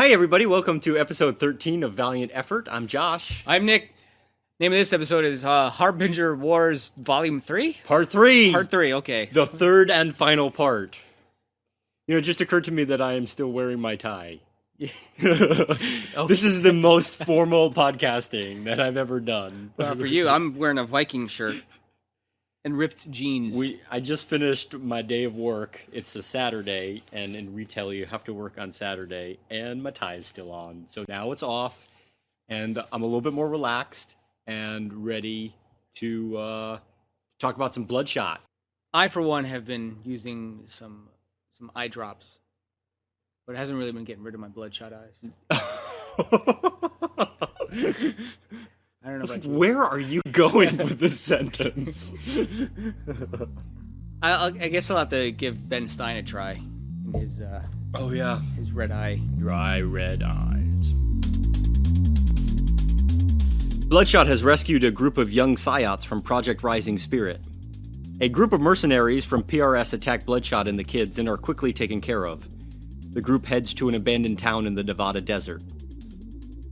Hi, everybody. Welcome to episode 13 of Valiant Effort. I'm Josh. I'm Nick. Name of this episode is Harbinger Wars Volume 3? Part 3. Part 3, okay. The third and final part. You know, it just occurred to me that I am still wearing my tie. This is the most formal podcasting that I've ever done. Well, for you, I'm wearing a Viking shirt and ripped jeans. I just finished my day of work. It's a Saturday, and in retail you have to work on Saturday, and my tie is still on. So now it's off, and I'm a little bit more relaxed and ready to talk about some Bloodshot. I, for one, have been using some eye drops, but it hasn't really been getting rid of my bloodshot eyes. I don't know about you. Where are you going with this sentence? I guess I'll have to give Ben Stein a try in his his red eye. Dry red eyes. Bloodshot has rescued a group of young psiots from Project Rising Spirit. A group of mercenaries from PRS attack Bloodshot and the kids and are quickly taken care of. The group heads to an abandoned town in the Nevada desert.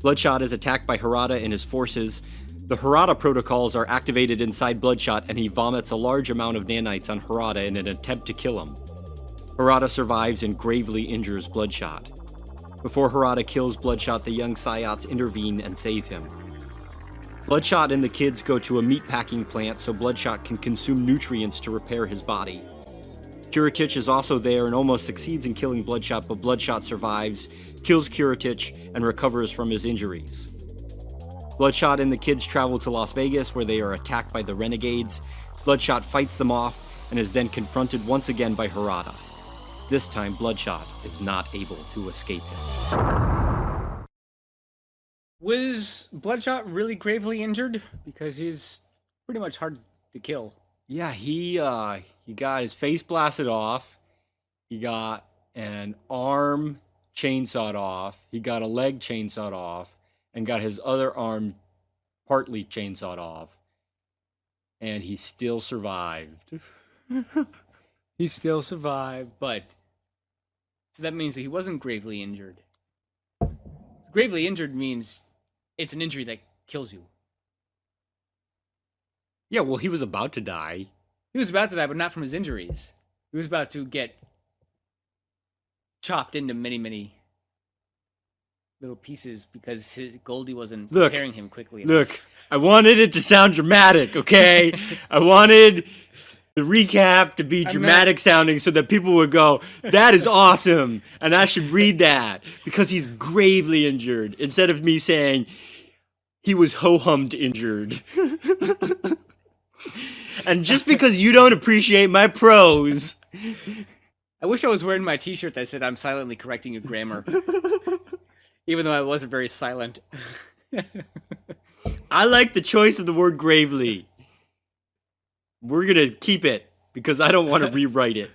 Bloodshot is attacked by Harada and his forces. The Harada protocols are activated inside Bloodshot, and he vomits a large amount of nanites on Harada in an attempt to kill him. Harada survives and gravely injures Bloodshot. Before Harada kills Bloodshot, the young psiots intervene and save him. Bloodshot and the kids go to a meatpacking plant so Bloodshot can consume nutrients to repair his body. Kuratich is also there and almost succeeds in killing Bloodshot, but Bloodshot survives, kills Kuratich, and recovers from his injuries. Bloodshot and the kids travel to Las Vegas, where they are attacked by the Renegades. Bloodshot fights them off and is then confronted once again by Harada. This time, Bloodshot is not able to escape him. Was Bloodshot really gravely injured? Because he's pretty much hard to kill. Yeah, he got his face blasted off. He got an arm chainsawed off. He got a leg chainsawed off, and got his other arm partly chainsawed off. And he still survived. He still survived, but so that means that he wasn't gravely injured. Gravely injured means it's an injury that kills you. Yeah, well, he was about to die. He was about to die, but not from his injuries. He was about to get chopped into many, many little pieces because Goldie wasn't preparing him quickly enough. Look, I wanted it to sound dramatic, okay? I wanted the recap to be dramatic sounding so that people would go, that is awesome, and I should read that because he's gravely injured, instead of me saying he was ho-hummed injured. And just because you don't appreciate my prose. I wish I was wearing my t-shirt that said I'm silently correcting your grammar. Even though I wasn't very silent. I like the choice of the word gravely. We're going to keep it because I don't want to rewrite it.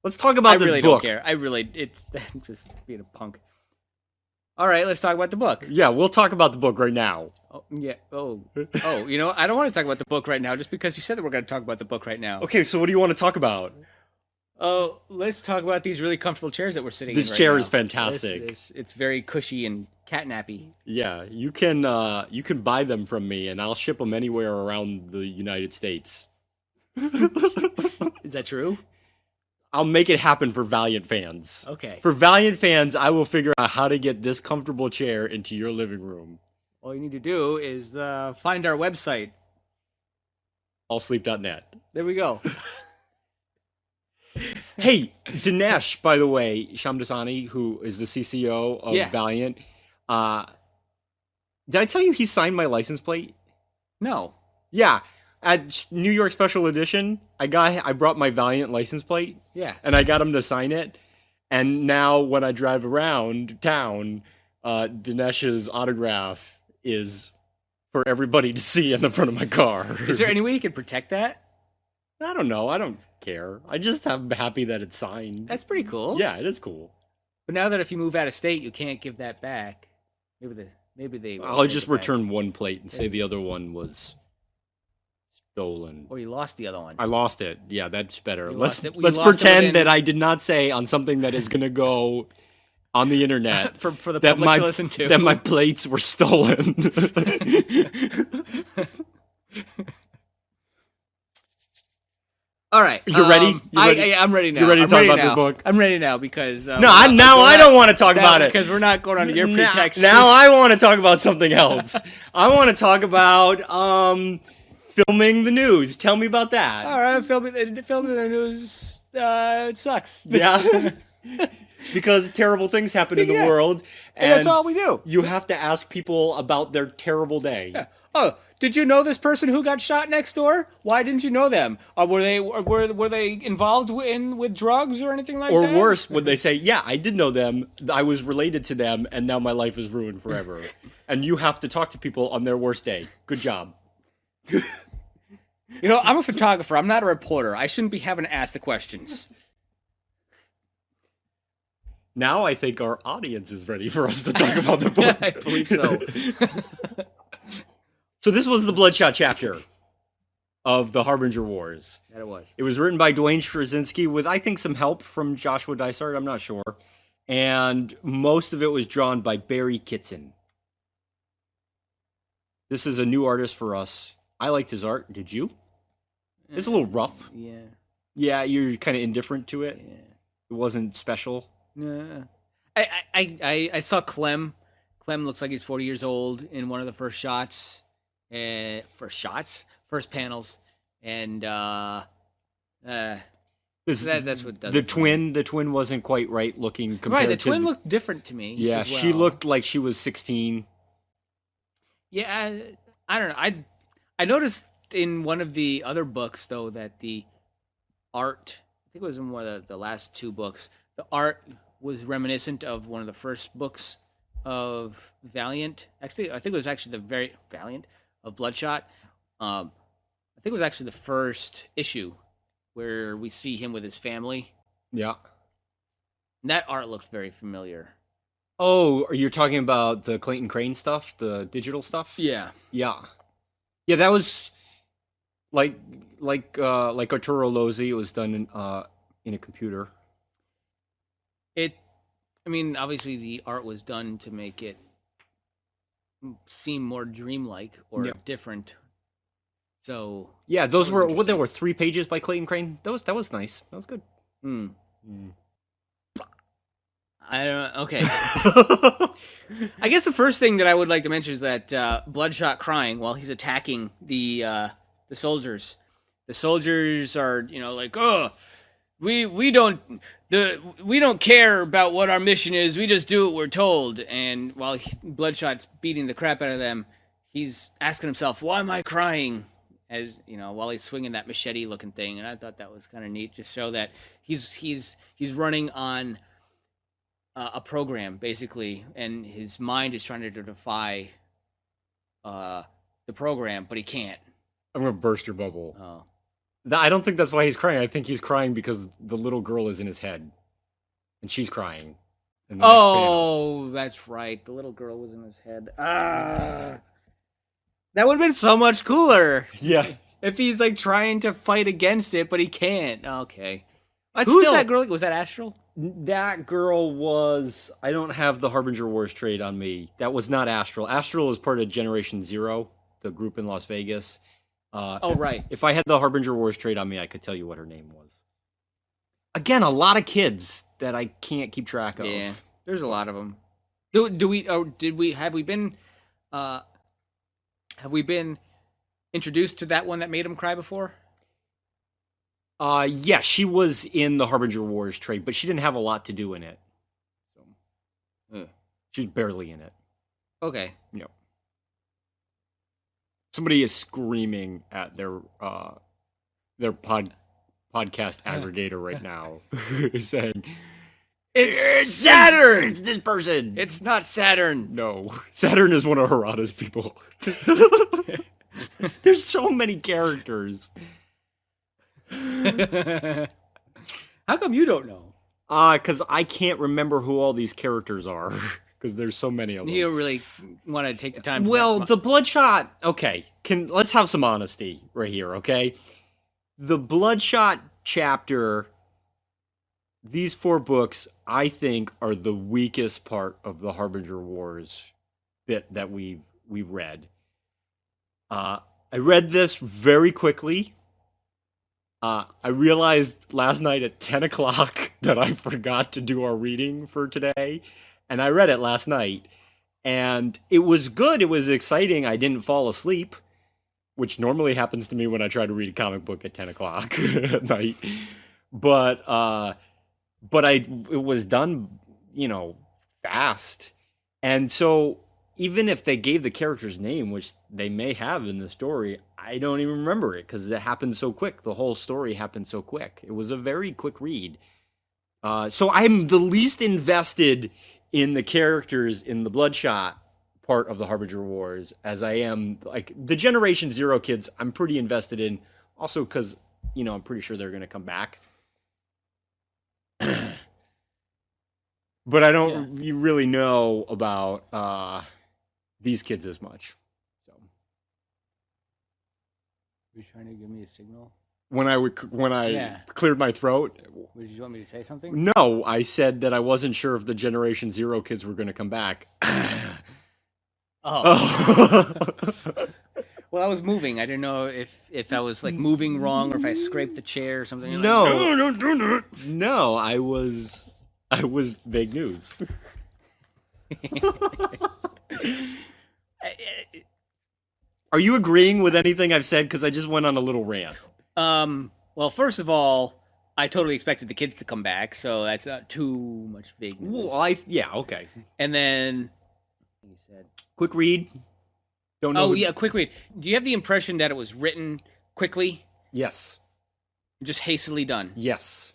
Let's talk about this book. I really don't care. It's just being a punk. All right, let's talk about the book. Yeah, we'll talk about the book right now. Oh, yeah. Oh, you know, I don't want to talk about the book right now just because you said that we're going to talk about the book right now. Okay, so what do you want to talk about? Oh, let's talk about these really comfortable chairs that we're sitting in right now. This chair is fantastic. It's very cushy and catnappy. Yeah, you can buy them from me, and I'll ship them anywhere around the United States. Is that true? I'll make it happen for Valiant fans. Okay. For Valiant fans, I will figure out how to get this comfortable chair into your living room. All you need to do is find our website. Allsleep.net. There we go. Hey, Dinesh, by the way, Shamdasani, who is the CCO of Valiant, did I tell you he signed my license plate? No. Yeah. At New York Special Edition, I brought my Valiant license plate. Yeah. And I got him to sign it. And now when I drive around town, Dinesh's autograph is for everybody to see in the front of my car. Is there any way you can protect that? I don't know. I don't care. I just am happy that it's signed. That's pretty cool. Yeah, it is cool. But now that if you move out of state, you can't give that back. Maybe they. I'll just return one plate and say the other one was stolen. Or you lost the other one. I lost it. Yeah, that's better. You Let's lost it. You let's lost it pretend within- that I did not say on something that is going to go on the internet for the that public to listen to. that my plates were stolen. All right. You're ready? You ready? I'm ready now. You ready to I'm talk ready about now. this book? I'm ready now because No, I don't want to talk about it. because we're not going on your pretext. Now I want to talk about something else. I want to talk about filming the news. Tell me about that. All right, filming the news sucks. Yeah. Because terrible things happen in the Yeah. world, And that's all we do. You have to ask people about their terrible day. Yeah. Oh, did you know this person who got shot next door? Why didn't you know them? Were they involved with drugs or anything like Or that? worse, when they say, "Yeah, I did know them. I was related to them, and now my life is ruined forever." And you have to talk to people on their worst day. Good job. You know, I'm a photographer. I'm not a reporter. I shouldn't be having to ask the questions. Now I think our audience is ready for us to talk about the book. I believe so. So this was the Bloodshot chapter of the Harbinger Wars. That it was. It was written by Dwayne Straczynski with, I think, some help from Joshua Dysart. I'm not sure. And most of it was drawn by Barry Kitson. This is a new artist for us. I liked his art. Did you? It's a little rough. Yeah. Yeah, you're kind of indifferent to it. Yeah. It wasn't special. Yeah. I saw Clem. Clem looks like he's 40 years old in one of the first shots. First panels. And that's what does the it. twin wasn't quite right looking compared Right, the to twin looked different to me. Yeah, as well. she looked like she was 16. Yeah, I don't know. I noticed in one of the other books though that the art, I think it was in one of the last two books, the art was reminiscent of one of the first books of Valiant. Actually, I think it was actually the very Valiant of Bloodshot. I think it was actually the first issue where we see him with his family. Yeah. And that art looked very familiar. Oh, are you talking about the Clayton Crane stuff, the digital stuff? Yeah. Yeah. Yeah, that was like Arturo Lozzi. It was done in a computer. I mean, obviously the art was done to make it seem more dreamlike or different. So yeah, those were interesting. there were 3 pages by Clayton Crane. That was nice. That was good. I don't. Okay. I guess the first thing that I would like to mention is that Bloodshot crying while he's attacking the soldiers. The soldiers are, like, oh, we don't care about what our mission is. We just do what we're told. And while Bloodshot's beating the crap out of them, he's asking himself, why am I crying? As while he's swinging that machete-looking thing. And I thought that was kind of neat, just show that he's running on a program basically, and his mind is trying to defy the program, but he can't. I'm gonna burst your bubble. Oh. I don't think that's why he's crying. I think he's crying because the little girl is in his head, and she's crying. in the next panel. That's right. The little girl was in his head. That would have been so much cooler. Yeah. If he's like trying to fight against it, but he can't. Okay. That's Who's still- that girl? Was that Astral? That girl was... I don't have the Harbinger Wars trade on me. That was not Astral. Astral is part of Generation Zero, the group in Las Vegas. Oh, right. If I had the Harbinger Wars trade on me, I could tell you what her name was. Again, a lot of kids that I can't keep track of. Yeah, there's a lot of them. Have we been introduced to that one that made him cry before? Yeah, she was in the Harbinger Wars trade, but she didn't have a lot to do in it. She's barely in it. Okay. Yep. Somebody is screaming at their podcast aggregator right now, saying, It's Saturn! It's this person! It's not Saturn! No. Saturn is one of Harada's people. There's so many characters. How come you don't know? Because I can't remember who all these characters are. because there's so many of them. You don't really want to take the time. Well, the Bloodshot. Okay, let's have some honesty right here. Okay, the Bloodshot chapter. These 4 books, I think, are the weakest part of the Harbinger Wars bit that we've read. I read this very quickly. I realized last night at 10 o'clock that I forgot to do our reading for today, and I read it last night, and it was good. It was exciting. I didn't fall asleep, which normally happens to me when I try to read a comic book at 10 o'clock at night. But it was done, fast. And so even if they gave the character's name, which they may have in the story, I don't even remember it because it happened so quick. The whole story happened so quick. It was a very quick read. So I'm the least invested in the characters in the Bloodshot part of the Harbinger Wars as I am, like, the Generation Zero kids I'm pretty invested in. Also because, I'm pretty sure they're going to come back. But I don't really know about these kids as much. So, were you trying to give me a signal? When I cleared my throat. Did you want me to say something? No, I said that I wasn't sure if the Generation Zero kids were going to come back. Oh. Well, I was moving. I didn't know if I was like moving wrong or if I scraped the chair or something. No, don't do that. No, I was vague news. Are you agreeing with anything I've said? Because I just went on a little rant. Well, first of all, I totally expected the kids to come back, so that's not too much vague news. Well, okay. And then you said quick read. Don't know. Quick read. Do you have the impression that it was written quickly? Yes. Just hastily done? Yes.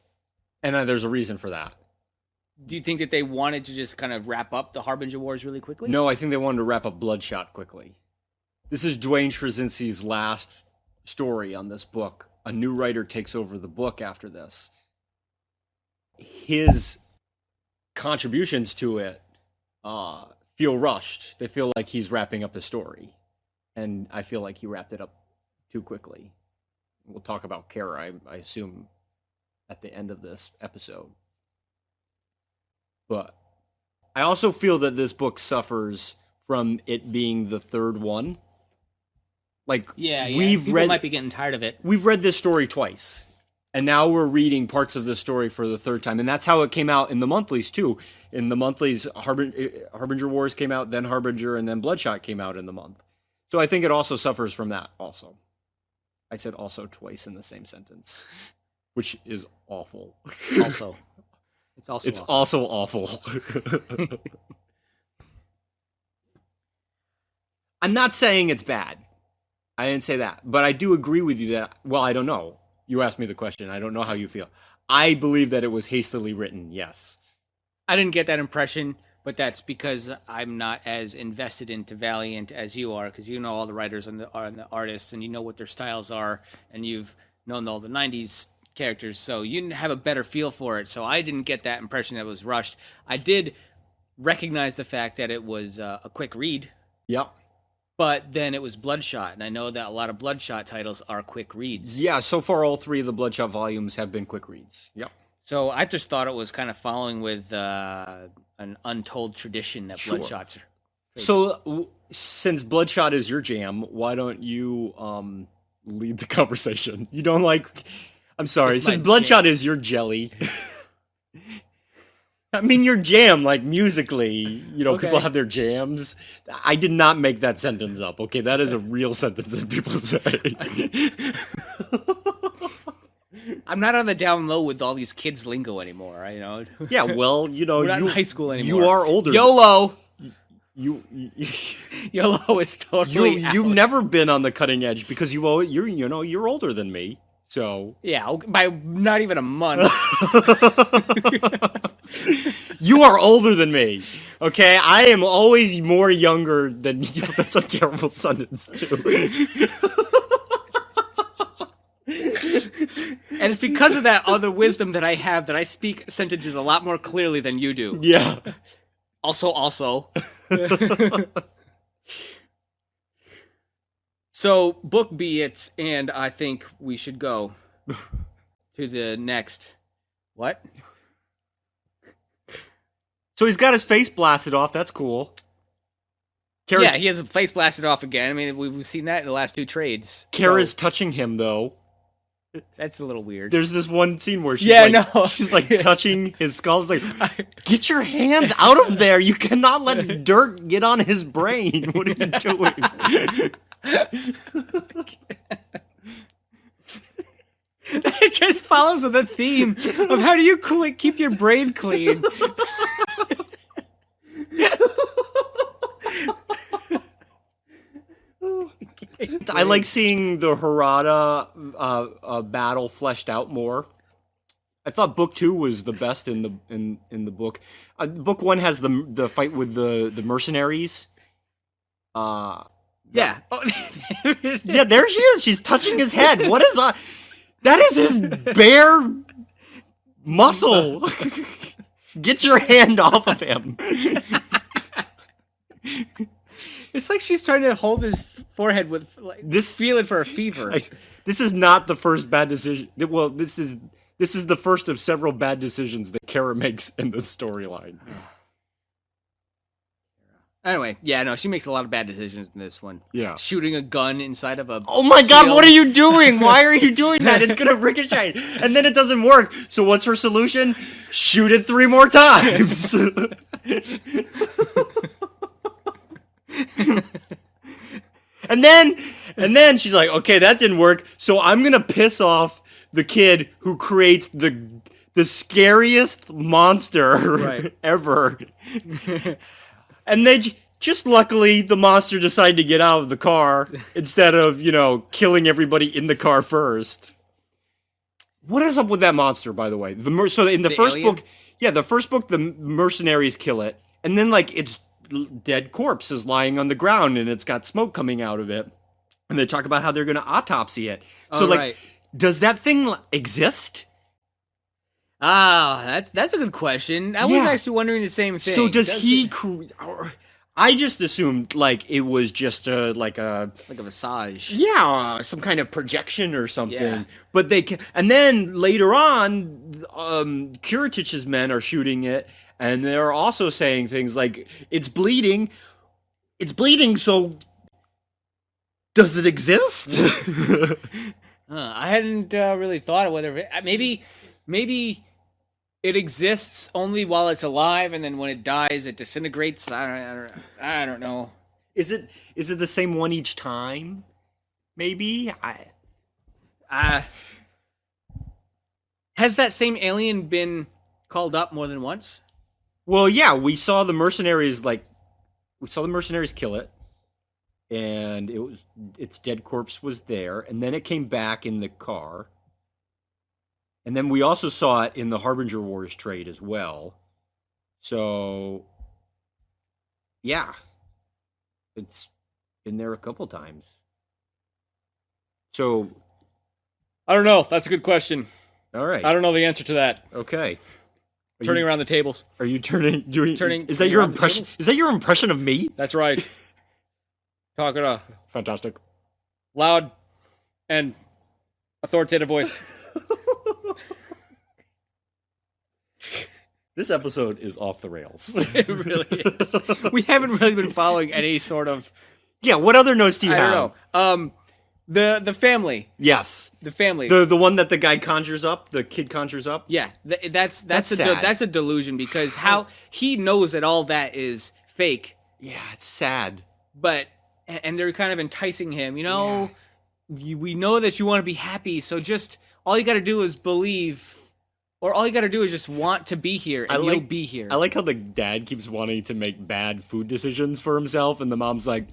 And there's a reason for that. Do you think that they wanted to just kind of wrap up the Harbinger Wars really quickly? No, I think they wanted to wrap up Bloodshot quickly. This is Dwayne Straczynski's last story on this book. A new writer takes over the book after this. His contributions to it feel rushed. They feel like he's wrapping up his story. And I feel like he wrapped it up too quickly. We'll talk about Kara, I assume, at the end of this episode. But I also feel that this book suffers from it being the third one. Like, people might be getting tired of it. We've read this story twice, and now we're reading parts of the story for the third time, and that's how it came out in the monthlies too. In the monthlies, Harbinger Wars came out, then Harbinger, and then Bloodshot came out in the month. So I think it also suffers from that. Also, I said also twice in the same sentence, which is awful. Also, it's also awful. I'm not saying it's bad. I didn't say that. But I do agree with you that, well, I don't know. You asked me the question. I don't know how you feel. I believe that it was hastily written, yes. I didn't get that impression, but that's because I'm not as invested into Valiant as you are, because you know all the writers and the artists, and you know what their styles are, and you've known all the 90s characters, so you have a better feel for it. So I didn't get that impression that it was rushed. I did recognize the fact that it was a quick read. Yep. But then it was Bloodshot, and I know that a lot of Bloodshot titles are quick reads. Yeah, so far all 3 of the Bloodshot volumes have been quick reads. Yep. So I just thought it was kind of following with an untold tradition that Bloodshot's. So since Bloodshot is your jam, why don't you lead the conversation? You don't like... I'm sorry, since Bloodshot is your jelly... I mean, your jam, like, musically, okay. People have their jams. I did not make that sentence up, okay? That is a real sentence that people say. I'm not on the down low with all these kids' lingo anymore, Yeah, well, we're not in high school anymore. You are older. YOLO! YOLO is totally out. You've never been on the cutting edge because you're older than me. So yeah, by not even a month. You are older than me, okay? I am always more younger than you. That's a terrible sentence, too. And it's because of that other wisdom that I have that I speak sentences a lot more clearly than you do. Yeah. Also. So, book be it, and I think we should go to the next. What? So he's got his face blasted off. That's cool. Kara's, Yeah, he has a face blasted off again. I mean, we've seen that in the last 2 trades. Kara's touching him, though. That's a little weird. There's this one scene where she's like touching his skull. It's like, get your hands out of there. You cannot let dirt get on his brain. What are you doing? It just follows with the theme of how do you keep your brain clean. I like seeing the Harada battle fleshed out more. I thought book 2 was the best in the book. Book 1 has the fight with the mercenaries. Yeah. Yeah, there she is. She's touching his head. What is that? That is his bare muscle. Get your hand off of him. It's like she's trying to hold his forehead with feeling for a fever. This is not the first bad decision. Well, this is the first of several bad decisions that Kara makes in the storyline. Anyway, yeah, no, she makes a lot of bad decisions in this one. Yeah. Shooting a gun inside of a Oh my god, what are you doing? Why are you doing that? It's gonna ricochet. And then it doesn't work. So what's her solution? Shoot it 3 more times. And then she's like, okay, that didn't work. So I'm gonna piss off the kid who creates the scariest monster ever. And they just luckily the monster decided to get out of the car instead of, killing everybody in the car first. What is up with that monster, by the way? So in the first alien? book, the first book, the mercenaries kill it, and then its dead corpse is lying on the ground and it's got smoke coming out of it, and they talk about how they're going to autopsy it. So does that thing exist? Ah, that's a good question. I was actually wondering the same thing. So does he? I just assumed it was just like a massage. Yeah, some kind of projection or something. Yeah. But and then later on, Kuritich's men are shooting it, and they're also saying things like, "It's bleeding. It's bleeding. So does it exist?" I hadn't really thought of whether maybe it exists only while it's alive, and then when it dies, it disintegrates. I don't know. Is it the same one each time? Maybe. Has that same alien been called up more than once? Well, yeah, we saw the mercenaries kill it, and its dead corpse was there, and then it came back in the car. And then we also saw it in the Harbinger Wars trade as well. So, yeah. It's been there a couple times. So... I don't know. That's a good question. All right. I don't know the answer to that. Okay. Turning around the tables. Are you turning... Is that your impression? Is that your impression of me? That's right. Talking a... Fantastic. Loud and authoritative voice. This episode is off the rails. It really is. We haven't really been following any sort of... Yeah, what other notes do you have? I don't know. The family. Yes. The family. The one that the guy conjures up, the kid conjures up? Yeah, that's a delusion, because how he knows that all that is fake. Yeah, it's sad. And they're kind of enticing him, we know that you want to be happy, so just all you got to do is believe. Or all you gotta do is just want to be here, and you'll be here. I like how the dad keeps wanting to make bad food decisions for himself, and the mom's like,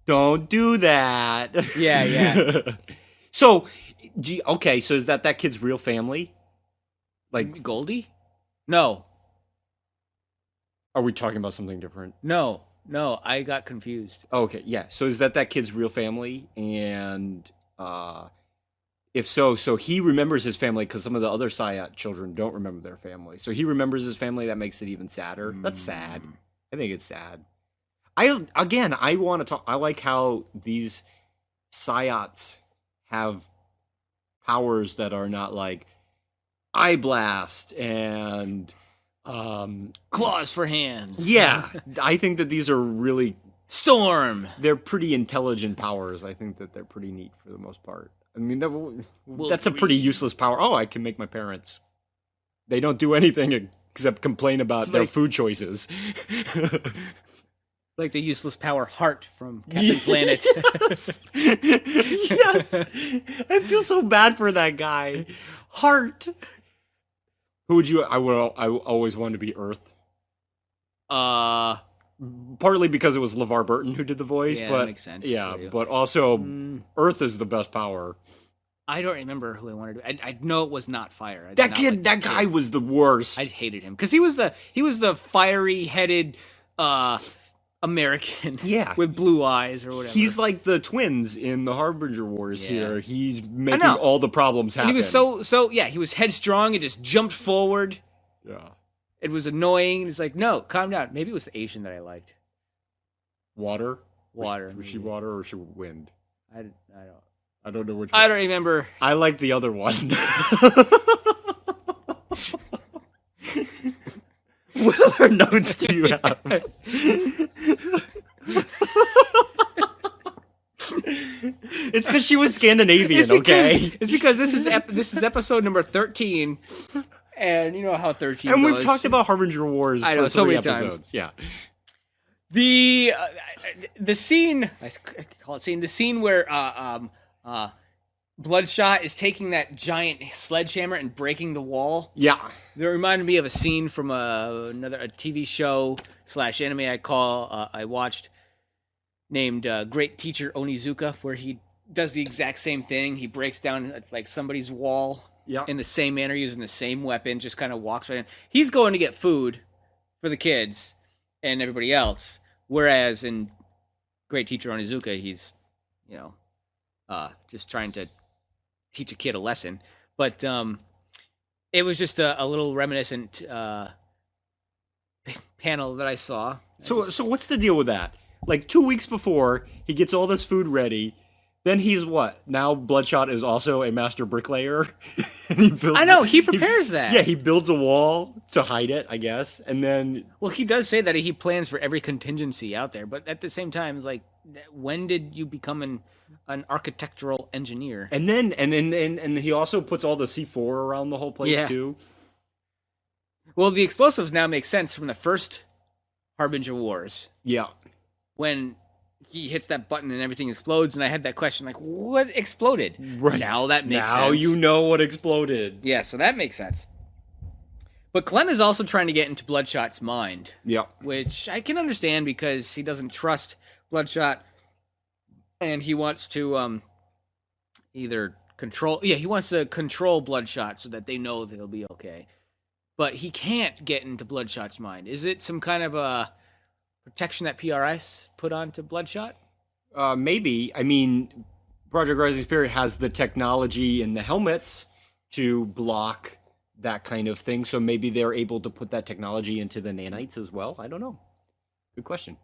don't do that. Yeah. So is that kid's real family? Like Goldie? No. Are we talking about something different? No, I got confused. Oh, okay, yeah. So is that kid's real family, and If so, so he remembers his family because some of the other psiot children don't remember their family. So he remembers his family. That makes it even sadder. That's sad. I think it's sad. I want to talk. I like how these psiots have powers that are not like eye blast and claws for hands. Yeah, I think that these are really storm. They're pretty intelligent powers. I think that they're pretty neat for the most part. I mean, that's a pretty useless power. Oh, I can make my parents. They don't do anything except complain about their food choices. Like the useless power Heart from Captain Planet. Yes. Yes. I feel so bad for that guy. Heart. Who would you? I always wanted to be Earth. Partly because it was LeVar Burton who did the voice, yeah, but that makes sense. Yeah, but also Earth is the best power. I don't remember who I wanted to be. I know it was not Fire. That guy was the worst. I hated him because he was the fiery headed American, with blue eyes or whatever. He's like the twins in the Harbinger Wars here. He's making all the problems happen. And he was so he was headstrong and just jumped forward. Yeah. It was annoying. It's like, no, calm down. Maybe it was the Asian that I liked. Water. Was she water or was she wind? I don't know which one. I don't remember. I like the other one. What other notes do you have? It's because she was Scandinavian, okay? It's because this is episode number 13. And you know how 13 and goes. We've talked about Harbinger Wars for so many episodes. Times. Yeah. The scene, I call it scene, the scene where Bloodshot is taking that giant sledgehammer and breaking the wall. Yeah. It reminded me of a scene from a TV show / anime I watched named Great Teacher Onizuka, where he does the exact same thing. He breaks down like somebody's wall in the same manner, using the same weapon, just kind of walks right in. He's going to get food for the kids and everybody else, whereas in Great Teacher Onizuka, he's, just trying to teach a kid a lesson. But it was just a little reminiscent panel that I saw. So what's the deal with that? Like 2 weeks before, he gets all this food ready. Then he's what? Now Bloodshot is also a master bricklayer. And he prepares that. Yeah, he builds a wall to hide it, I guess. And then... Well, he does say that he plans for every contingency out there. But at the same time, it's like, when did you become an architectural engineer? And then he also puts all the C4 around the whole place, too. Well, the explosives now make sense from the first Harbinger Wars. Yeah. When he hits that button and everything explodes, and I had that question, like, what exploded? Right. Now that makes sense. Now you know what exploded. Yeah, so that makes sense. But Clem is also trying to get into Bloodshot's mind. Yeah. Which I can understand because he doesn't trust Bloodshot, and he wants to either control... Yeah, he wants to control Bloodshot so that they know that he'll be okay. But he can't get into Bloodshot's mind. Is it some kind of a protection that PRS put onto Bloodshot? Maybe. I mean, Project Rising Spirit has the technology and the helmets to block that kind of thing, so maybe they're able to put that technology into the nanites as well. I don't know. Good question.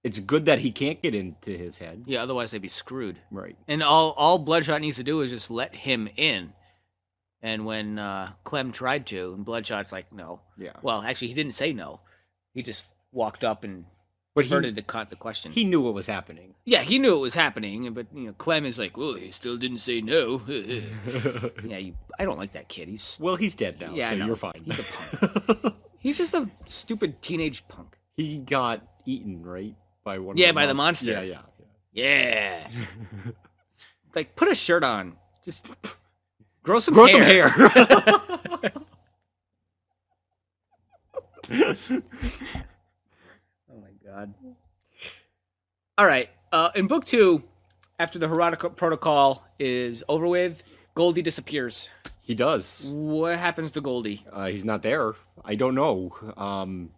It's good that he can't get into his head. Yeah, otherwise they'd be screwed. Right. And all Bloodshot needs to do is just let him in. And when Clem tried to, and Bloodshot's like, no. Yeah. Well, actually, he didn't say no. He just walked up and diverted the question. He knew what was happening. Yeah, he knew it was happening, but Clem is like, well, he still didn't say no. I don't like that kid. He's dead now, so you're fine. He's a punk. He's just a stupid teenage punk. He got eaten, right? By one. Yeah, by the monster. Yeah. Yeah. Like, put a shirt on. Just grow some hair. Oh my god. All right. In book 2, after the Harada protocol is over with, Goldie disappears. He does. What happens to Goldie? He's not there. I don't know.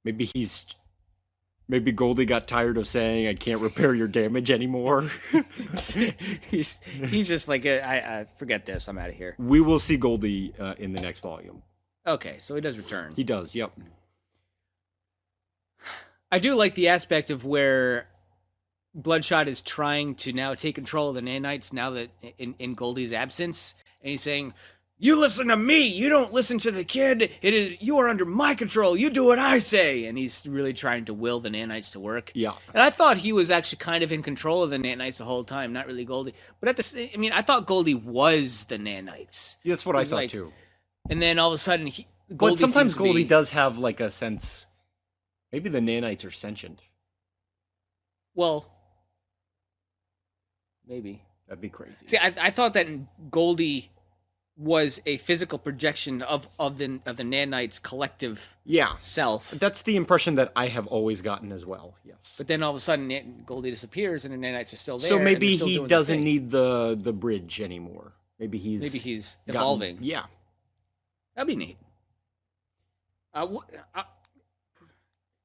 Maybe he's Maybe Goldie got tired of saying, "I can't repair your damage anymore." he's just like, I forget this. I'm out of here. We will see Goldie in the next volume. Okay, so he does return. He does, yep. I do like the aspect of where Bloodshot is trying to now take control of the nanites now that in Goldie's absence, and he's saying, "You listen to me. You don't listen to the kid. You are under my control. You do what I say." And he's really trying to will the nanites to work. Yeah. And I thought he was actually kind of in control of the nanites the whole time, not really Goldie. But I thought Goldie was the nanites. Yeah, that's what I thought too. And then all of a sudden, But sometimes Goldie does have like a sense. Maybe the nanites are sentient. Well, maybe. That'd be crazy. See, I thought that Goldie was a physical projection of the nanites' collective self. That's the impression that I have always gotten as well, yes. But then all of a sudden Goldie disappears and the nanites are still there. So maybe he doesn't need the bridge anymore. Maybe he's evolving. Yeah. That'd be neat.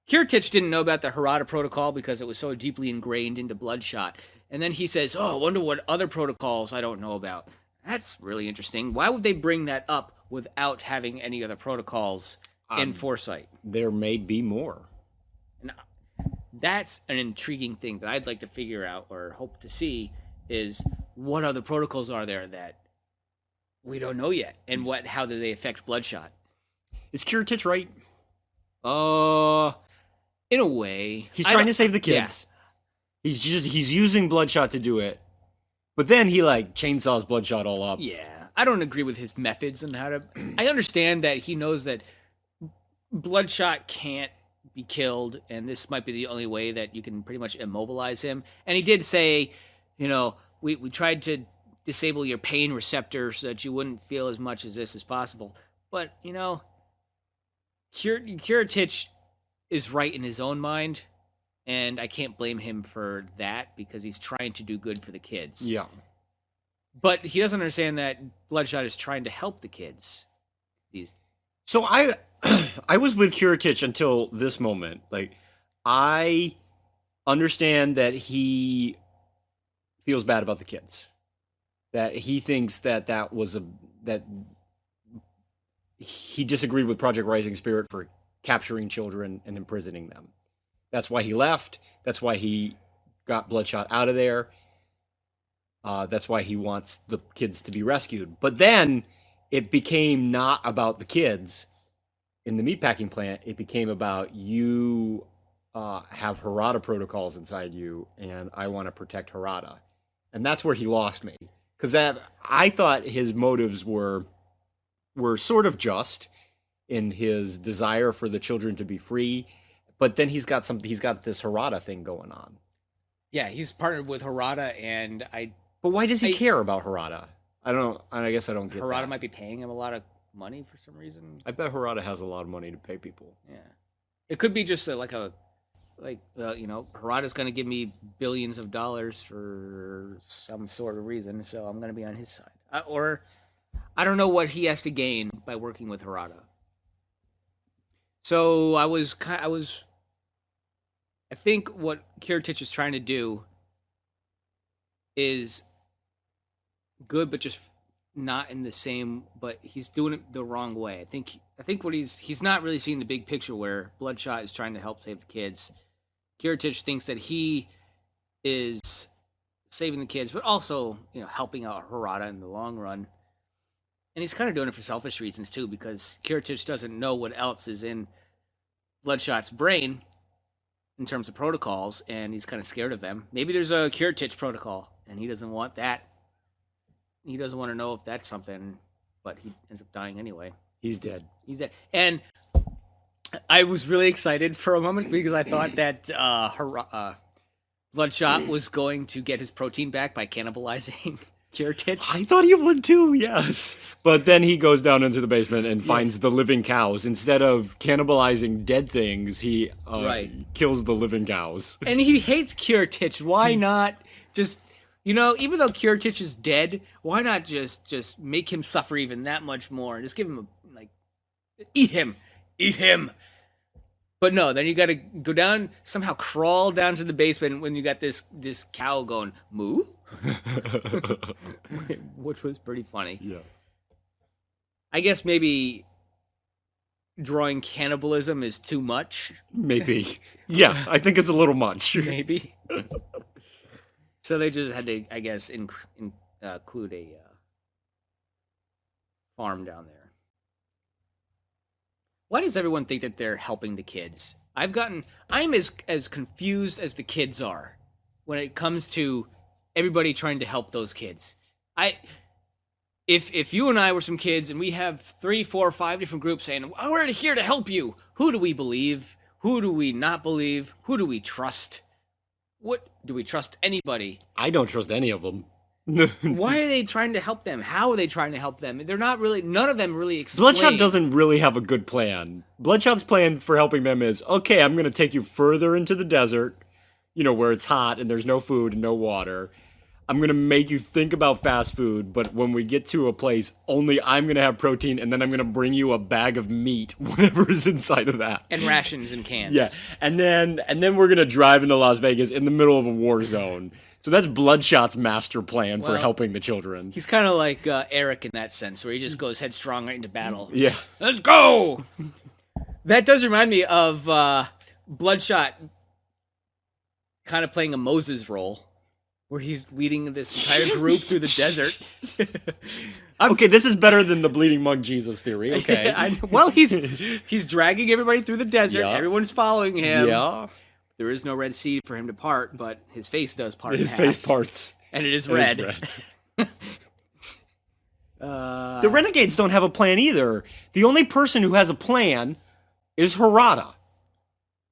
Kiritich didn't know about the Harada protocol because it was so deeply ingrained into Bloodshot. And then he says, "Oh, I wonder what other protocols I don't know about." That's really interesting. Why would they bring that up without having any other protocols in foresight? There may be more. And that's an intriguing thing that I'd like to figure out or hope to see is what other protocols are there that we don't know yet, and how do they affect Bloodshot? Is Kiritich right? In a way. He's trying to save the kids. Yeah. He's using Bloodshot to do it. But then he chainsaws Bloodshot all up. Yeah. I don't agree with his methods and how to I understand that he knows that Bloodshot can't be killed, and this might be the only way that you can pretty much immobilize him. And he did say, we tried to disable your pain receptor so that you wouldn't feel as much as this as possible. But, Kiritich is right in his own mind, and I can't blame him for that because he's trying to do good for the kids. Yeah. But he doesn't understand that Bloodshot is trying to help the kids. So I was with Kiritich until this moment. I understand that he feels bad about the kids. That he thinks that he disagreed with Project Rising Spirit for capturing children and imprisoning them. That's why he left. That's why he got Bloodshot out of there. That's why he wants the kids to be rescued. But then it became not about the kids in the meatpacking plant. It became about you have Harada protocols inside you, and I want to protect Harada. And that's where he lost me. Because I thought his motives were sort of just in his desire for the children to be free, but then he's got this Harada thing going on. Yeah, he's partnered with Harada, and But why does he care about Harada? I guess I don't get Harada that. might be paying him a lot of money for some reason. I bet Harada has a lot of money to pay people. Yeah, it could be just Harada's going to give me billions of dollars for some sort of reason, so I'm going to be on his side. Or I don't know what he has to gain by working with Harada. So I think what Kiritich is trying to do is good, but just not in the same. But he's doing it the wrong way. I think what he's not really seeing the big picture where Bloodshot is trying to help save the kids. Kiritich thinks that he is saving the kids, but also helping out Harada in the long run. And he's kind of doing it for selfish reasons too, because Kiritich doesn't know what else is in Bloodshot's brain in terms of protocols, and he's kind of scared of them. Maybe there's a Kiritich protocol, and he doesn't want that. He doesn't want to know if that's something, but he ends up dying anyway. He's dead. And I was really excited for a moment because I thought that Bloodshot was going to get his protein back by cannibalizing Kiritich. I thought he would too, yes. But then he goes down into the basement and finds the living cows. Instead of cannibalizing dead things, he kills the living cows. And he hates Kiritich. Why not just, even though Kiritich is dead, why not just make him suffer even that much more? Just give him eat him. But no, then you got to go down, somehow crawl down to the basement when you got this cow going moo, which was pretty funny. Yes. I guess maybe drawing cannibalism is too much. Maybe. Yeah, I think it's a little much. Maybe. So they just had to, I guess, include a farm down there. Why does everyone think that they're helping the kids? I'm as confused as the kids are when it comes to everybody trying to help those kids. If you and I were some kids and we have 3, 4, 5 different groups saying, oh, we're here to help you, who do we believe? Who do we not believe? Who do we trust? What do we trust anybody? I don't trust any of them. Why are they trying to help them? How are they trying to help them? They're not really, none of them really explain. Bloodshot doesn't really have a good plan. Bloodshot's plan for helping them is, okay, I'm going to take you further into the desert, where it's hot and there's no food and no water. I'm going to make you think about fast food, but when we get to a place, only I'm going to have protein, and then I'm going to bring you a bag of meat, whatever is inside of that. And rations and cans. Yeah, and then we're going to drive into Las Vegas in the middle of a war zone. So that's Bloodshot's master plan for helping the children. He's kind of like Eric in that sense, where he just goes headstrong right into battle. Yeah. Let's go! That does remind me of Bloodshot kind of playing a Moses role, where he's leading this entire group through the desert. Okay, this is better than the bleeding monk Jesus theory. Okay. Well, he's dragging everybody through the desert. Yeah. Everyone's following him. Yeah. There is no Red Sea for him to part, but his face does part. His face parts. And it is red. The Renegades don't have a plan either. The only person who has a plan is Harada.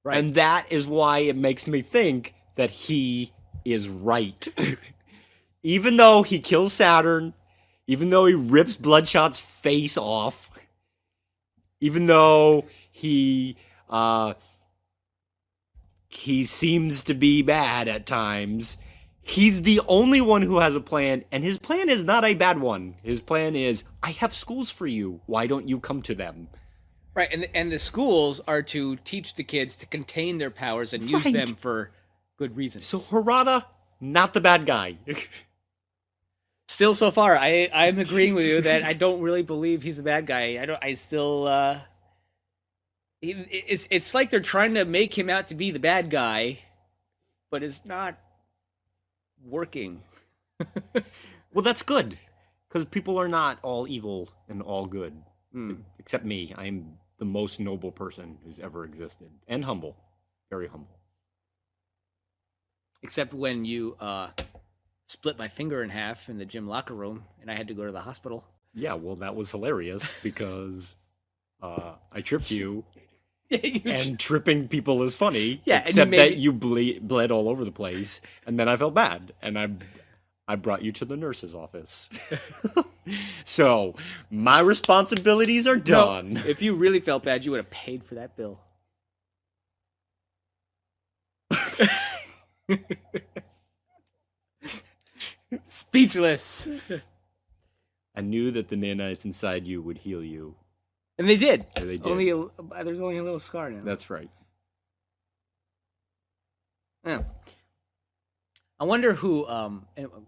Right. And that is why it makes me think that he is right. Even though he kills Saturn, even though he rips Bloodshot's face off, even though he seems to be bad at times, he's the only one who has a plan, and his plan is not a bad one. His plan is, I have schools for you. Why don't you come to them? Right, and the schools are to teach the kids to contain their powers and use them for good reasons. So Harada, not the bad guy. Still, so far, I'm agreeing with you that I don't really believe he's a bad guy. It's like they're trying to make him out to be the bad guy, but it's not working. Well, that's good, because people are not all evil and all good. Except me. I am the most noble person who's ever existed. And humble. Very humble. Except when you split my finger in half in the gym locker room and I had to go to the hospital. Yeah, well, that was hilarious because I tripped you. And tripping people is funny. Yeah, except that you bled all over the place. And then I felt bad. And I brought you to the nurse's office. So, my responsibilities are done. No, if you really felt bad, you would have paid for that bill. Speechless. I knew that the nanites inside you would heal you. And they did. Yeah, they did. There's only a little scar now. That's right. Yeah. I wonder who,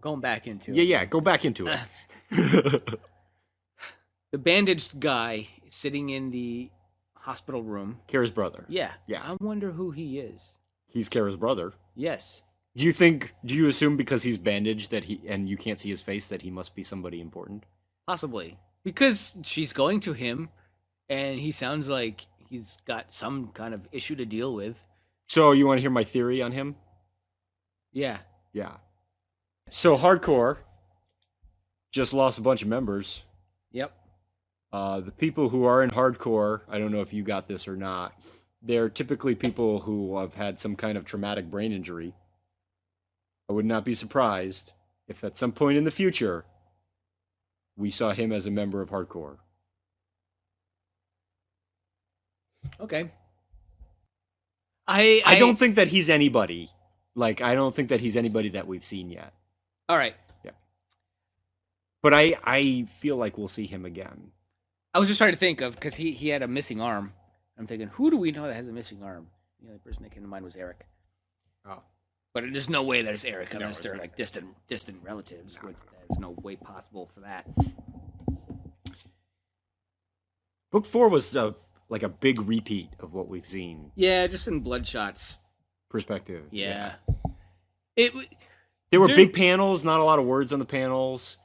going back into it. Yeah, go back into it. The bandaged guy sitting in the hospital room. Kara's brother. Yeah. Yeah. I wonder who he is. He's Kara's brother. Yes. Do you assume because he's bandaged and you can't see his face that he must be somebody important? Possibly. Because she's going to him and he sounds like he's got some kind of issue to deal with. So you want to hear my theory on him? Yeah. Yeah. So Hardcore just lost a bunch of members. Yep. The people who are in Hardcore, I don't know if you got this or not, they're typically people who have had some kind of traumatic brain injury. I would not be surprised if at some point in the future we saw him as a member of Hardcore. Okay. I don't think that he's anybody. I don't think that he's anybody that we've seen yet. All right. Yeah. But I feel like we'll see him again. I was just trying to think of, because he had a missing arm. I'm thinking, who do we know that has a missing arm? The only person that came to mind was Eric. Oh. But there's no way there's Eric unless they're like distant relatives. No. There's no way possible for that. Book 4 was like a big repeat of what we've seen. Yeah, just in Bloodshot's perspective. Yeah. There were big panels, not a lot of words on the panels.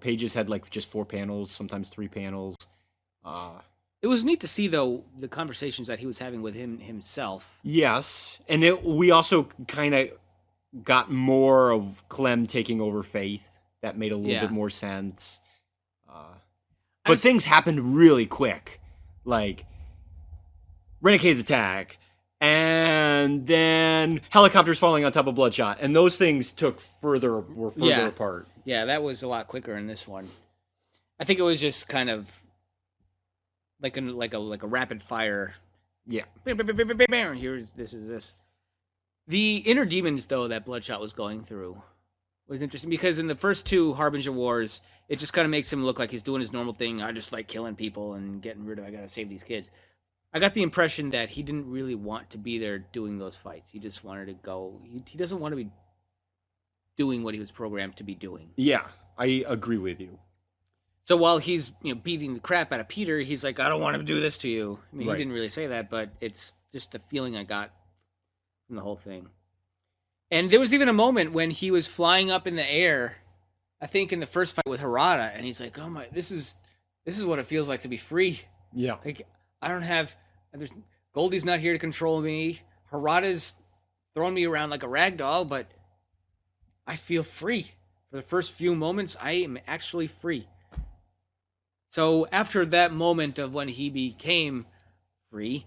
Pages had like just 4 panels, sometimes 3 panels. It was neat to see, though, the conversations that he was having with himself. Yes, and we also kind of got more of Clem taking over Faith. That made a little bit more sense. But things happened really quick. Like, Renegades attack, and then helicopters falling on top of Bloodshot. And those things were further apart. Yeah, that was a lot quicker in this one. I think it was just kind of like a rapid fire. Yeah. Here's this. The inner demons, though, that Bloodshot was going through was interesting because in the first 2 Harbinger Wars, it just kind of makes him look like he's doing his normal thing. I just like killing people and getting rid of. I gotta save these kids. I got the impression that he didn't really want to be there doing those fights. He just wanted to go. He doesn't want to be doing what he was programmed to be doing. Yeah, I agree with you. So while he's beating the crap out of Peter, he's like, I don't want to do this to you. I mean, right. He didn't really say that, but it's just the feeling I got from the whole thing. And there was even a moment when he was flying up in the air, I think in the first fight with Harada, and he's like, oh my, this is what it feels like to be free. Yeah. Like, I don't have, Goldie's not here to control me. Harada's throwing me around like a rag doll, but I feel free. For the first few moments, I am actually free. So after that moment of when he became free,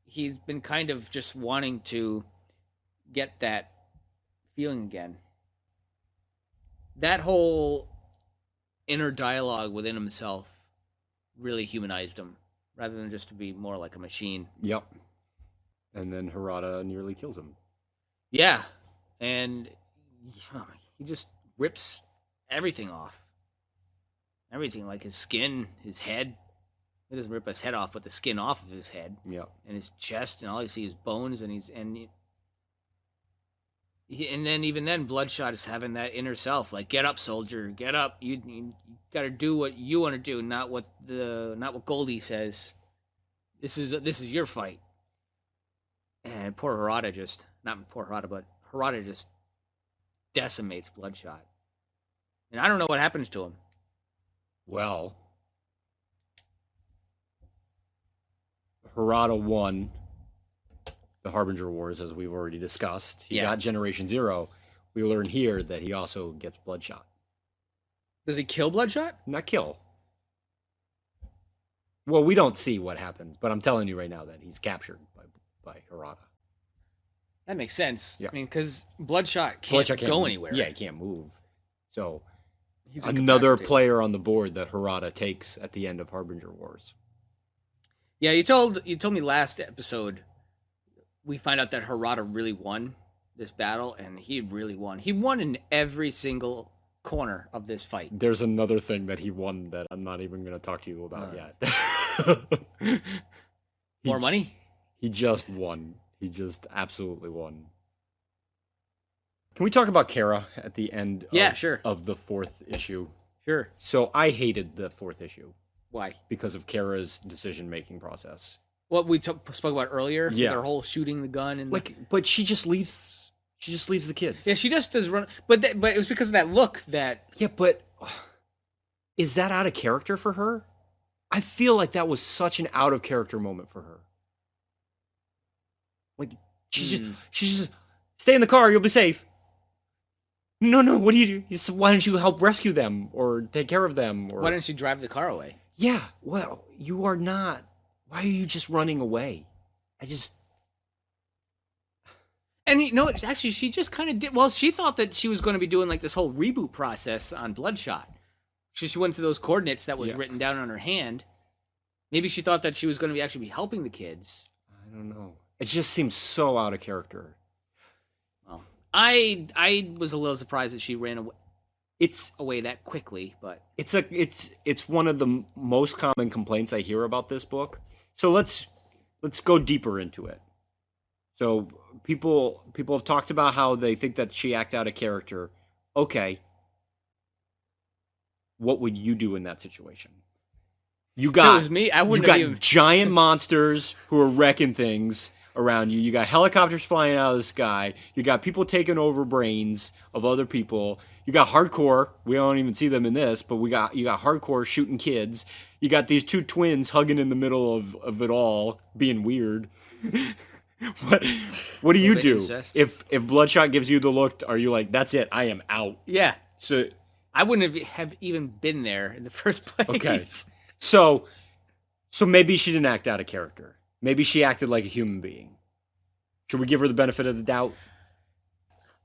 he's been kind of just wanting to get that feeling again. That whole inner dialogue within himself really humanized him, rather than just to be more like a machine. Yep. And then Harada nearly kills him. Yeah. And he just rips everything off. Everything, like his skin, his head. He doesn't rip his head off, but the skin off of his head. Yeah. And his chest, and all you see is bones, and then even then, Bloodshot is having that inner self, like, get up, soldier, get up. You got to do what you want to do, not what Goldie says. This is your fight. And Harada just decimates Bloodshot. And I don't know what happens to him. Well, Harada won the Harbinger Wars, as we've already discussed. He got Generation Zero. We learn here that he also gets Bloodshot. Does he kill Bloodshot? Not kill. Well, we don't see what happens, but I'm telling you right now that he's captured by Harada. That makes sense. Yeah. I mean, because Bloodshot can't go anywhere. Yeah, he can't move. So he's another player on the board that Harada takes at the end of Harbinger Wars. Yeah, you told me last episode we find out that Harada really won this battle, and he really won. He won in every single corner of this fight. There's another thing that he won that I'm not even going to talk to you about yet. More money? He just won. He just absolutely won. Can we talk about Kara at the end of the 4th issue? Sure. So I hated the 4th issue. Why? Because of Kara's decision-making process. What we spoke about earlier? Yeah. Their whole shooting the gun. And but she just leaves... She just leaves the kids. Yeah, she just does run... But it was because of that look that... Yeah, but... Is that out of character for her? I feel like that was such an out-of-character moment for her. Like, she just... Stay in the car, you'll be safe. No, what do you do? Why don't you help rescue them or take care of them? Or... Why didn't she drive the car away? Yeah, well, you are not. Why are you just running away? And actually, she just kind of did. Well, she thought that she was going to be doing like this whole reboot process on Bloodshot. She went to those coordinates that was written down on her hand. Maybe she thought that she was going to actually be helping the kids. I don't know. It just seems so out of character. Well, I was a little surprised that she ran away. It's away that quickly, but it's one of the most common complaints I hear about this book. So let's let's go deeper into it. So people have talked about how they think that she acted out of character. Okay. What would you do in that situation? You got, if it was me, I wouldn't have even... giant monsters who are wrecking things around you. You got helicopters flying out of the sky. You got people taking over brains of other people. You got hardcore. We don't even see them in this, but you got hardcore shooting kids. You got these two twins hugging in the middle of it all, being weird. What do you do incest. if Bloodshot gives you the look? Are you like, that's it, I am out? Yeah. So I wouldn't have even been there in the first place. Okay. So maybe she didn't act out of character. Maybe she acted like a human being. Should we give her the benefit of the doubt?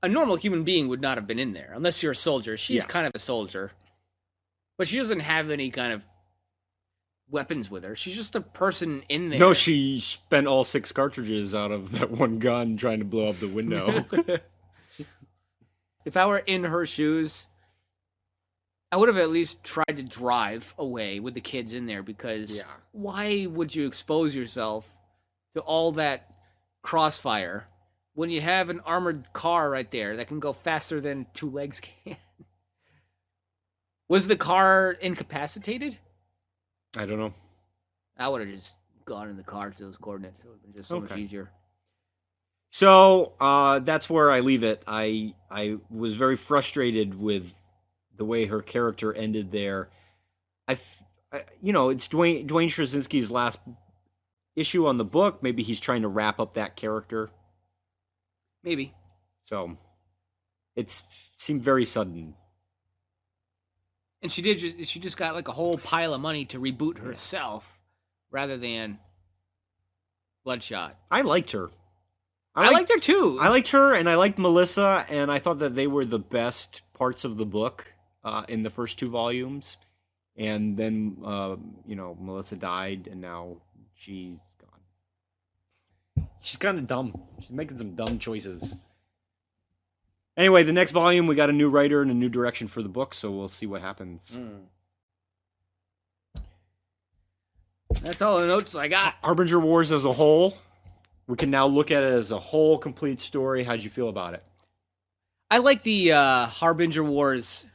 A normal human being would not have been in there, unless you're a soldier. She's kind of a soldier. But she doesn't have any kind of weapons with her. She's just a person in there. No, she spent all 6 cartridges out of that one gun trying to blow up the window. If I were in her shoes, I would have at least tried to drive away with the kids in there, because why would you expose yourself to all that crossfire when you have an armored car right there that can go faster than 2 legs can? Was the car incapacitated? I don't know. I would have just gone in the car to those coordinates. It would have been just so much easier. So that's where I leave it. I was very frustrated with the way her character ended there. It's Dwayne Straczynski's last issue on the book. Maybe he's trying to wrap up that character. Maybe. So it seemed very sudden. And she just got like a whole pile of money to reboot herself rather than Bloodshot. I liked her. I liked her too. I liked her, and I liked Melissa, and I thought that they were the best parts of the book in the first 2 volumes. And then, Melissa died, and now she's gone. She's kind of dumb. She's making some dumb choices. Anyway, the next volume, we got a new writer and a new direction for the book, so we'll see what happens. That's all the notes I got. Harbinger Wars as a whole, we can now look at it as a whole, complete story. How'd you feel about it? I like the Harbinger Wars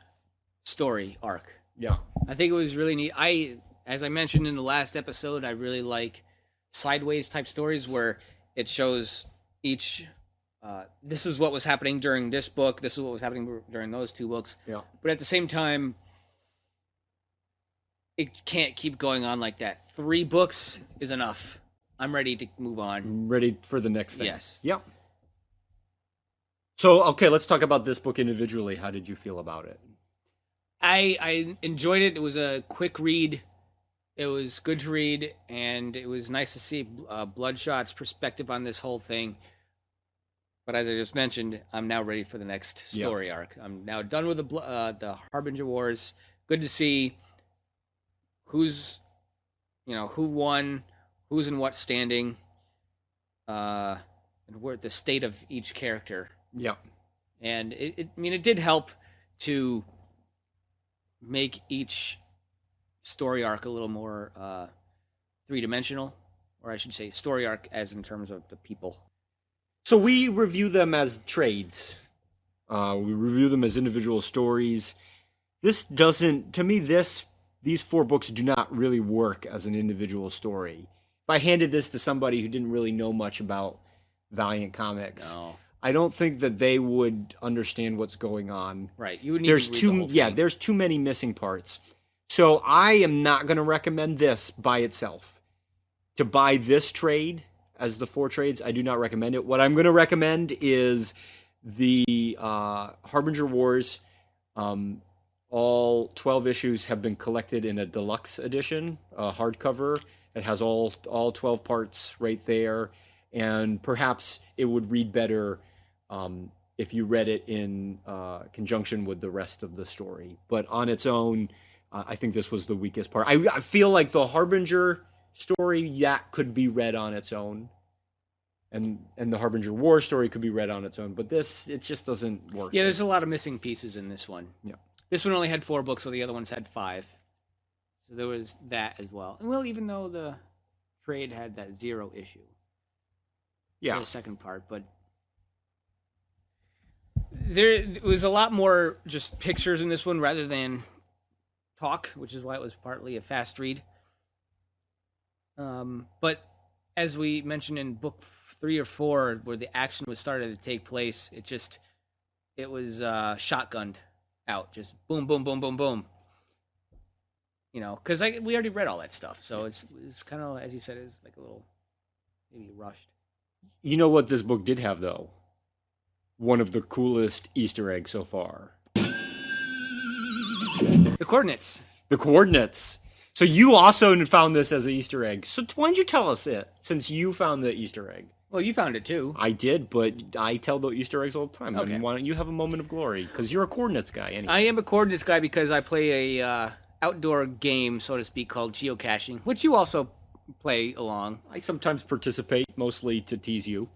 story arc. Yeah. I think it was really neat. As I mentioned in the last episode, I really like sideways type stories where it shows each... this is what was happening during this book. This is what was happening during those 2 books. Yeah. But at the same time, it can't keep going on like that. 3 books is enough. I'm ready to move on. Ready for the next thing. Yes. Yep. So, okay, let's talk about this book individually. How did you feel about it? I enjoyed it. It was a quick read. It was good to read, and it was nice to see Bloodshot's perspective on this whole thing. But as I just mentioned, I'm now ready for the next story arc. I'm now done with the Harbinger Wars. Good to see who won, who's in what standing, and where the state of each character. Yeah. And it did help to make each story arc a little more 3-dimensional, or I should say story arc as in terms of the people. So we review them as trades. We review them as individual stories. This doesn't, to me, these 4 books do not really work as an individual story. If I handed this to somebody who didn't really know much about Valiant Comics, I don't think that they would understand what's going on. Right. You would need to read the whole thing. There's too many missing parts. So I am not going to recommend this by itself. To buy this trade as the 4 trades, I do not recommend it. What I'm going to recommend is the Harbinger Wars. All 12 issues have been collected in a deluxe edition, a hardcover. It has all 12 parts right there. And perhaps it would read better if you read it in conjunction with the rest of the story. But on its own, I think this was the weakest part. I feel like the Harbinger story, could be read on its own. And the Harbinger War story could be read on its own. But it just doesn't work. Yeah, there's a lot of missing pieces in this one. Yeah. This one only had 4 books, so the other ones had 5. So there was that as well. And even though the trade had that 0 issue. Yeah. The second part, but there was a lot more just pictures in this one rather than talk, which is why it was partly a fast read. But as we mentioned in book 3 or 4, where the action was started to take place, it was shotgunned out, just boom, boom, boom, boom, boom. You know, because we already read all that stuff, so it's kind of, as you said, it's like a little maybe rushed. You know what this book did have, though? One of the coolest Easter eggs so far. The coordinates. The coordinates. So you also found this as an Easter egg. So why don't you tell us it, since you found the Easter egg? Well, you found it too. I did, but I tell the Easter eggs all the time. Okay. And why don't you have a moment of glory? Because you're a coordinates guy anyway. I am a coordinates guy because I play a outdoor game, so to speak, called geocaching, which you also play along. I sometimes participate, mostly to tease you.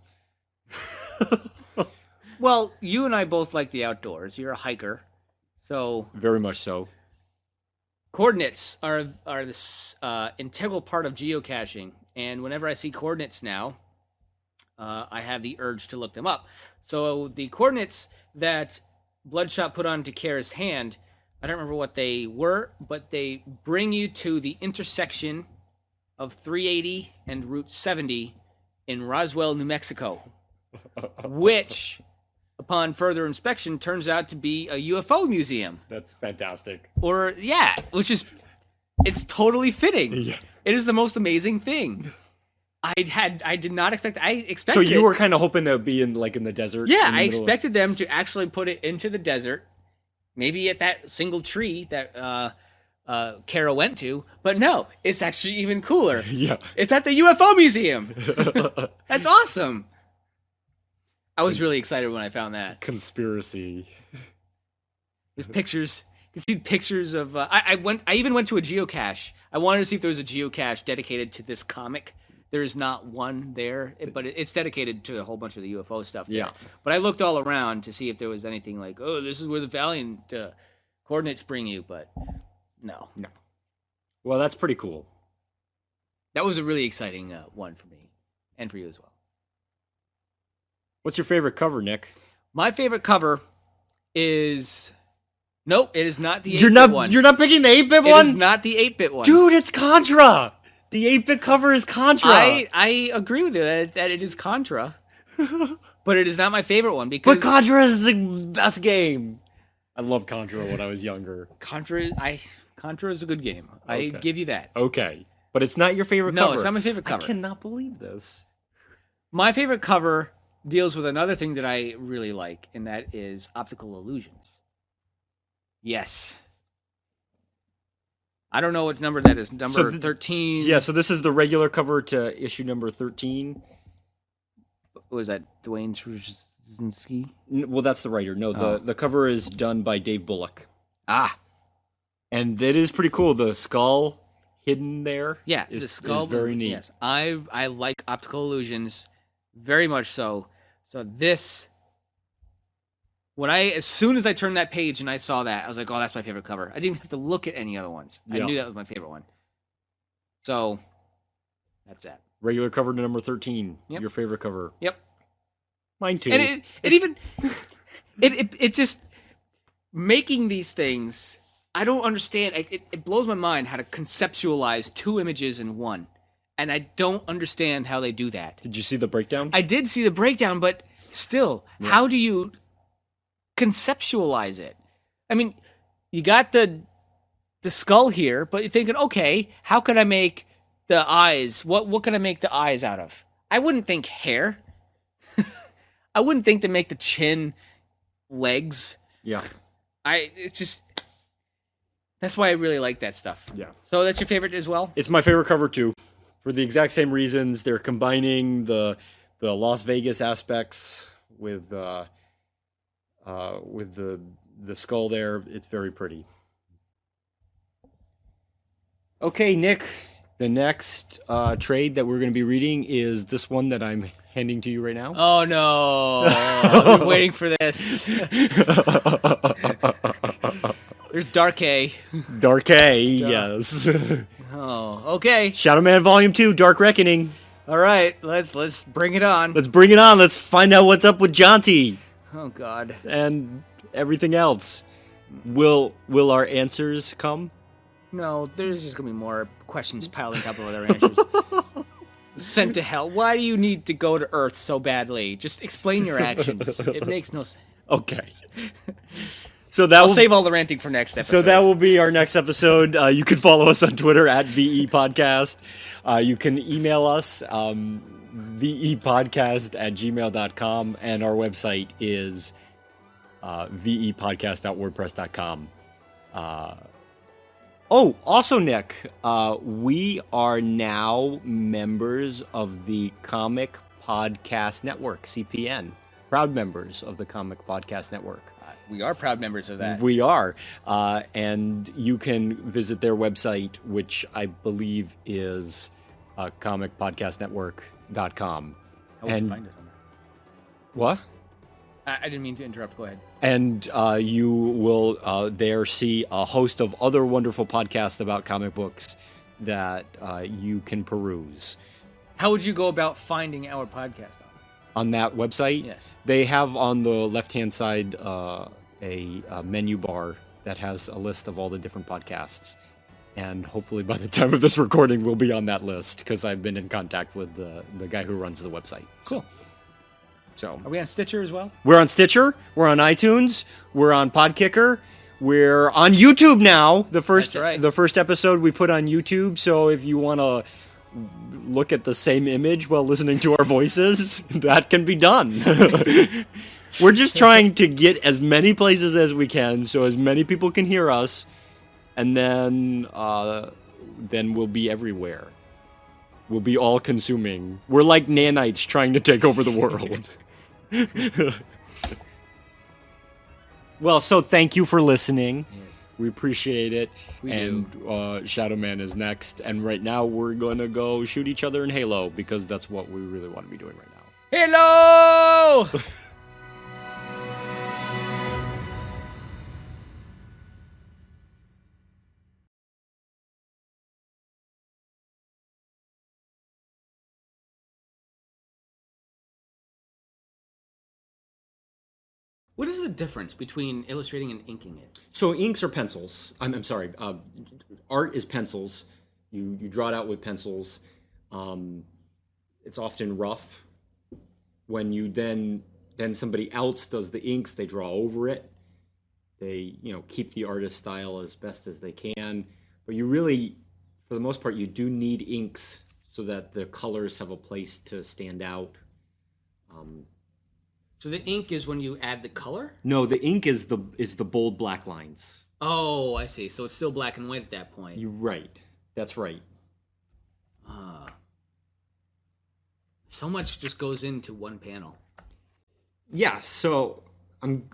Well, you and I both like the outdoors. You're a hiker, so Very much so. coordinates are this integral part of geocaching. And whenever I see coordinates now, I have the urge to look them up. So the coordinates that Bloodshot put onto Kara's hand, I don't remember what they were, but they bring you to the intersection of 380 and Route 70 in Roswell, New Mexico, which, upon further inspection, turns out to be a UFO museum. That's fantastic. It's totally fitting. Yeah. It is the most amazing thing. I did not expect. I expected. So you were kind of hoping that would be in the desert. Yeah, I expected them to actually put it into the desert, maybe at that single tree that Kara went to. But no, it's actually even cooler. Yeah, it's at the UFO museum. That's awesome. I was really excited when I found that. Conspiracy. There's pictures. You can see pictures of. I even went to a geocache. I wanted to see if there was a geocache dedicated to this comic. There is not one there, but it's dedicated to a whole bunch of the UFO stuff there. Yeah. But I looked all around to see if there was anything like, oh, this is where the Valiant coordinates bring you, but no. Well, that's pretty cool. That was a really exciting one for me, and for you as well. What's your favorite cover, Nick? My favorite cover is... Nope, it is not the 8-bit one. You're not picking the 8-bit one? It is not the 8-bit one. Dude, it's Contra! The 8-bit cover is Contra. I agree with you that it is Contra, but it is not my favorite one because... But Contra is the best game. I loved Contra when I was younger. Contra is a good game. Okay. I give you that. Okay, but it's not your favorite cover. No, it's not my favorite cover. I cannot believe this. My favorite cover deals with another thing that I really like, and that is optical illusions. Yes. I don't know what number that is. Number 13. Yeah, so this is the regular cover to issue number 13. What was that? Dwayne Trzynski? Well, that's the writer. No, the cover is done by Dave Bullock. Ah. And it is pretty cool. The skull hidden there. Yeah, the skull is very neat. Yes, I like optical illusions very much so. So this... As soon as I turned that page and I saw that, I was like, oh, that's my favorite cover. I didn't have to look at any other ones. Yeah. I knew that was my favorite one. So, that's that. Regular cover to number 13. Yep. Your favorite cover. Yep. Mine too. And it just, making these things, I don't understand. It blows my mind how to conceptualize 2 images in one. And I don't understand how they do that. Did you see the breakdown? I did see the breakdown, but still, how do you... conceptualize it? I mean, you got the skull here, but you're thinking, okay, how could I make the eyes? What can I make the eyes out of? I wouldn't think hair. I wouldn't think to make the chin legs. Yeah. That's why I really like that stuff. Yeah. So that's your favorite as well? It's my favorite cover too. For the exact same reasons. They're combining the Las Vegas aspects with the skull there. It's very pretty. Okay, Nick, the next trade that we're going to be reading is this one that I'm handing to you right now. Oh, no. I've been waiting for this. There's Dark A. Dark A, yes. Oh, okay. Shadow Man Volume 2, Dark Reckoning. All right, let's bring it on. Let's bring it on. Let's find out what's up with Jonty Oh God. and everything else. Will our answers come? No, there's just gonna be more questions piling up with other answers. Sent to hell. Why do you need to go to Earth so badly? Just explain your actions. It makes no sense. Okay. So that I'll save all the ranting for next episode. So that will be our next episode. You can follow us on Twitter at VE Podcast. You can email us, vepodcast@gmail.com, and our website is vepodcast.wordpress.com. Also, Nick, we are now members of the Comic Podcast Network, CPN. Proud members of the Comic Podcast Network. We are proud members of that. We are. And you can visit their website, which I believe is comicpodcastnetwork.com. How would you find us on that? What? I didn't mean to interrupt. Go ahead. And you will there see a host of other wonderful podcasts about comic books that you can peruse. How would you go about finding our podcast on that website? Yes. They have on the left-hand side a menu bar that has a list of all the different podcasts. And hopefully by the time of this recording, we'll be on that list because I've been in contact with the guy who runs the website. Cool. So, are we on Stitcher as well? We're on Stitcher. We're on iTunes. We're on Podkicker. We're on YouTube now. The first episode we put on YouTube. So if you want to look at the same image while listening to our voices, that can be done. We're just trying to get as many places as we can so as many people can hear us, and then we'll be everywhere. We'll be all consuming. We're like nanites trying to take over the world. Well, so thank you for listening. Yes. We appreciate it. We do. Shadow Man is next. And right now we're going to go shoot each other in Halo because that's what we really want to be doing right now. Halo! What is the difference between illustrating and inking it? So inks are pencils. I'm sorry. Art is pencils. You draw it out with pencils. It's often rough. When you then somebody else does the inks, they draw over it. They keep the artist style as best as they can. But you really, for the most part, you do need inks so that the colors have a place to stand out. So the ink is when you add the color? No, the ink is the bold black lines. Oh, I see. So it's still black and white at that point. You're right. That's right. So much just goes into one panel. Yeah, so I'm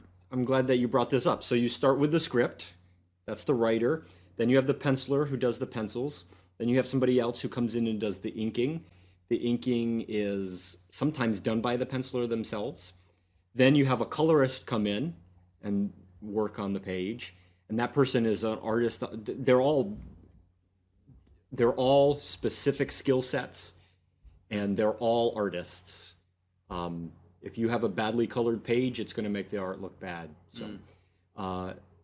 glad that you brought this up. So you start with the script. That's the writer. Then you have the penciler who does the pencils. Then you have somebody else who comes in and does the inking. The inking is sometimes done by the penciler themselves. Then you have a colorist come in and work on the page, and that person is an artist. They're all specific skill sets, and they're all artists. If you have a badly colored page, it's going to make the art look bad. So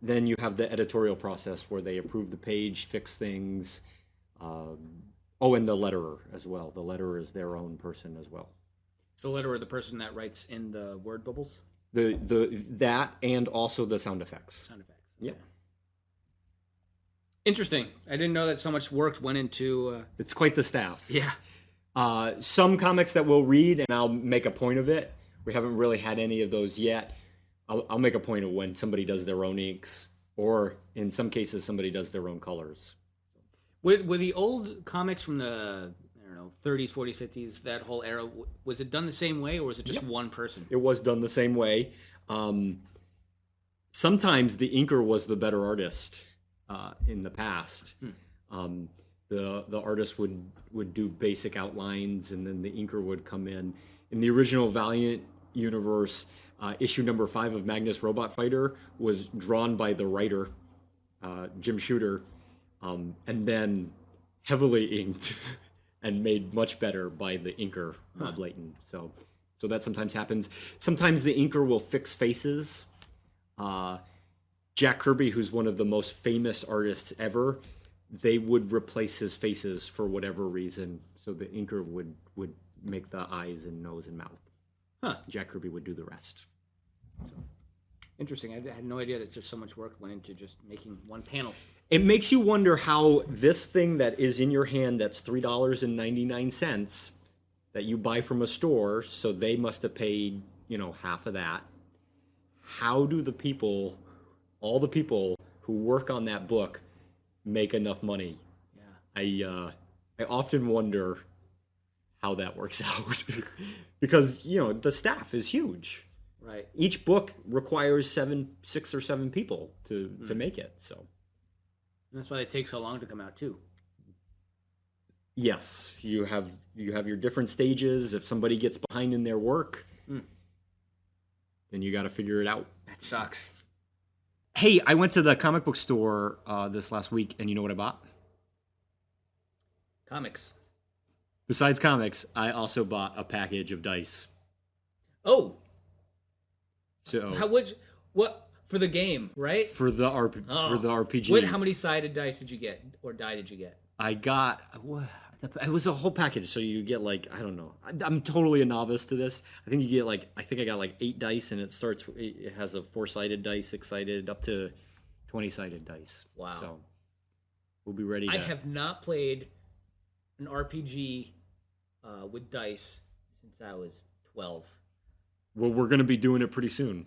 then you have the editorial process where they approve the page, fix things. And the letterer as well. The letterer is their own person as well. Is the letterer the person that writes in the word bubbles? That and also the sound effects. Sound effects. Yeah. Interesting. I didn't know that so much work went into... It's quite the staff. Yeah. Some comics that we'll read, and I'll make a point of it. We haven't really had any of those yet. I'll make a point of when somebody does their own inks, or in some cases, somebody does their own colors. Were the old comics from the 30s, 40s, 50s, that whole era, was it done the same way, or was it just one person? It was done the same way. Sometimes the inker was the better artist in the past. The artist would do basic outlines, and then the inker would come in. In the original Valiant universe, issue number 5 of Magnus Robot Fighter was drawn by the writer, Jim Shooter. And then heavily inked and made much better by the inker, Bob Layton. So that sometimes happens. Sometimes the inker will fix faces. Jack Kirby, who's one of the most famous artists ever, they would replace his faces for whatever reason. So the inker would make the eyes and nose and mouth. Huh. Jack Kirby would do the rest. So. Interesting. I had no idea that just so much work went into just making one panel. It makes you wonder how this thing that is in your hand that's $3.99 that you buy from a store, so they must have paid, half of that. How do all the people who work on that book make enough money? Yeah. I often wonder how that works out because, the staff is huge. Right. Each book requires 6 or 7 people to make it. So and that's why it takes so long to come out too. Yes, you have your different stages. If somebody gets behind in their work, then you got to figure it out. That sucks. Hey, I went to the comic book store this last week, and you know what I bought? Comics. Besides comics, I also bought a package of dice. Oh. So what for the game, right? For the RPG. How many sided dice did you get, or die did you get? I got. It was a whole package, so you get I don't know. I'm totally a novice to this. I think you get I got 8 dice, and it has a 4-sided dice, 6-sided, up to 20-sided dice. Wow. So we'll be ready. I have not played an RPG with dice since I was 12. Well, we're going to be doing it pretty soon.